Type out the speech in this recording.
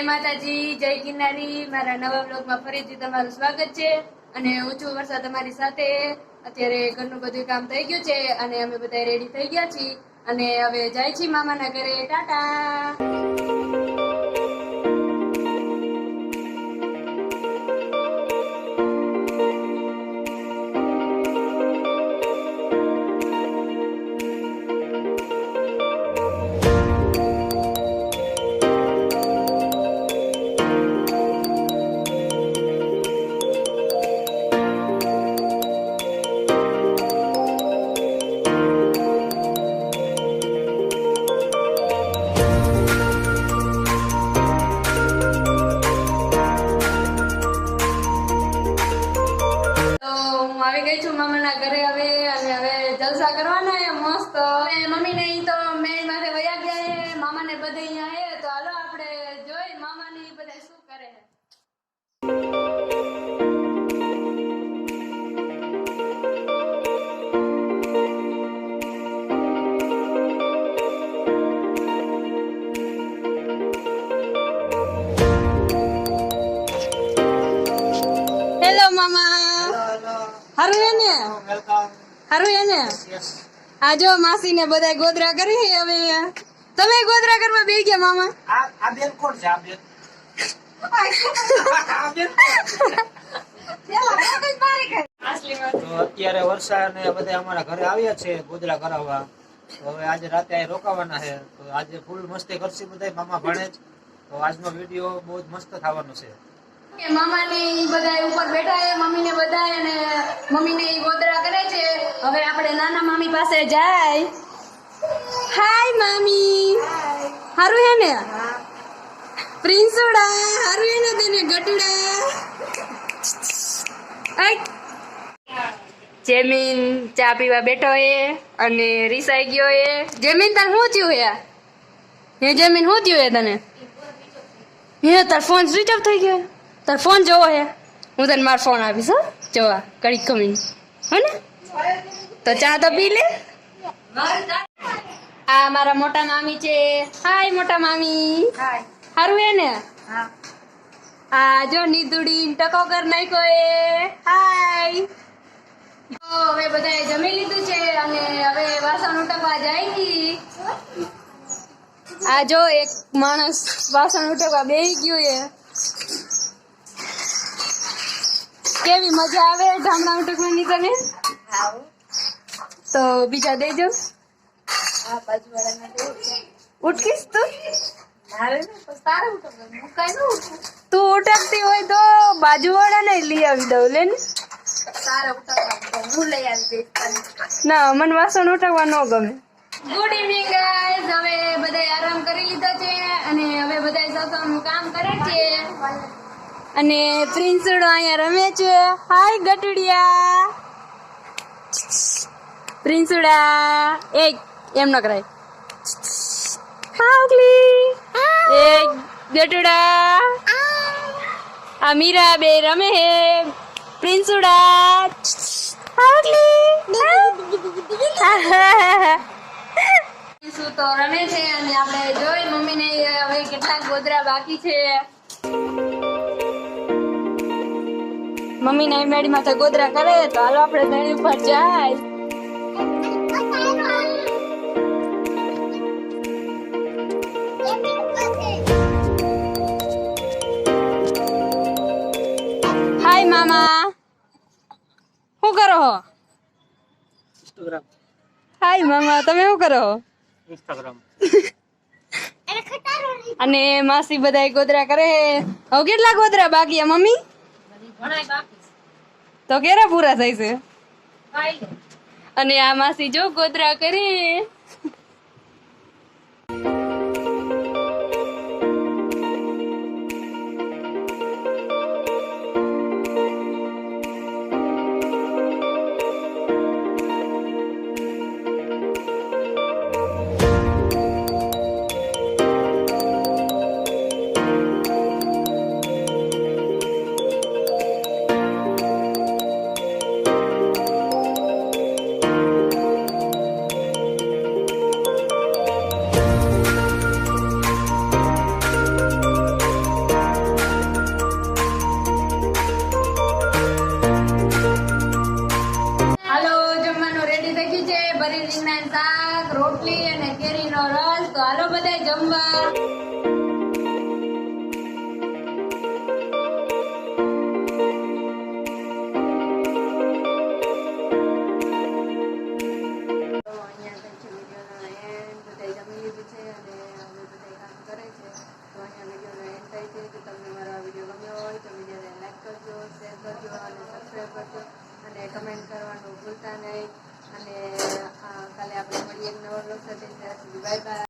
જય માતાજી, જય કિન્નારી. મારા નવા બ્લોગમાં ફરીથી તમારું સ્વાગત છે. અને ઊંચો વરસાદ તમારી સાથે. અત્યારે ઘરનું બધું કામ થઈ ગયું છે અને અમે બધા રેડી થઈ ગયા છીએ અને હવે જાય છીએ મામાના ઘરે. ટાટા. આવી ગઈ છું મામાના ઘરે હવે અને હવે જલસા કરવાના હે મસ્ત. મમ્મી ને તો મેં માથે વયા ગયા હે, મામાને બધે અહીંયા હે. તો હાલો આપણે જોઈ મામાને બધા શું કરે છે. હેલો મામા. હારું હે ને? હારું હે ને? આ જો માસી ને બધા ગોદરા કરી હવે. તમે ગોદરા કરવા બેસી ગયા મામા? આ બેન કોણ છે? આ બેન અત્યારે વરસાદ ને બધા અમારા ઘરે આવ્યા છે ગોદરા કરાવવા. તો હવે આજે રાતે અહીં રોકાવાના છે. તો આજે ફૂલ મસ્તી કરશે બધા મામા ભાણેજ. તો આજનો વિડીયો બહુ જ મસ્ત થવાનો છે. મામા ને બધા ઉપર બેઠા છે, મમ્મી ને બધા, અને મમ્મી ને ગોદરા કરે છે. હવે આપણે નાના મામી પાસે જાય. હાય મામી. હારું હે ને? પ્રિન્સોડા હારું હે ને? તને ગટુડા. જેમીન ચા પીવા બેઠો હે અને રીસાઈ ગયો હે. જેમીન તાર શું થયું હે? હે જેમીન શું થયું હે તને? હે તાર ફોન સ્વિચ ઓફ થઈ ગયો. તાર ફોન જોવો હે? હું તને મારો ફોન આપીશ. હો જોવા કડીક કમી હો ને? તો ચા તો પી લે. આ મારા મોટા મામી છે. હાય મોટા મામી. હાય. હારું હે ને? હા. આ જો નીદુડી ટકો કર નાખ્યો એ. હાય. તો હવે બધાએ જમી લીધું છે અને હવે વાસણ ઉટકવા જાય છી. આ જો એક માણસ વાસણ ઉટકવા બેસી ગયું છે. કેવી મજા આવે ધામણા ઉટકવાની તને? તો બીજા દેજો. ઉટકીશ તું? તું ઉટકતી હોય તો બાજુવાળા ને લઈ આવી દઉં. લે ને ના, મને વાસણ ઉઠાવવા ન ગમે. Good evening guys. હવે બધા આરામ કરી લીધો છે અને હવે બધા સસવાનું કામ કરે છે અને પ્રિન્સડો અહીંયા રમે છે. હાય ગટુડિયા. પ્રિન્સડા એક એમ ન કરાય. હાઉકલી એક ગટુડા. આ મીરા બે રમે હે. પ્રિન્સુડા શું તો રમે છે અને આપણે જોઈ મમ્મી ને હવે કેટલાક ગોદરા બાકી છે. મમ્મી ના મેડી માથે ગોદરા કરે તો હાલો આપણે તેની ઉપર જાય. હાય મામા. શું કરો હો? ઇન્સ્ટાગ્રામ. હાય મામા, તમે શું કરો હો? ઇન્સ્ટાગ્રામ. અને માસી બધા ગોદરા કરે. હવે કેટલા ગોદરા બાકી મમ્મી? તો કેરા પૂરા થાય છે? અને આ માસી જો ગોદરા કરે. રીંગણાનું શાક રોટલી અને કેરીનો રસ. તો હાલો બધાય જમવા.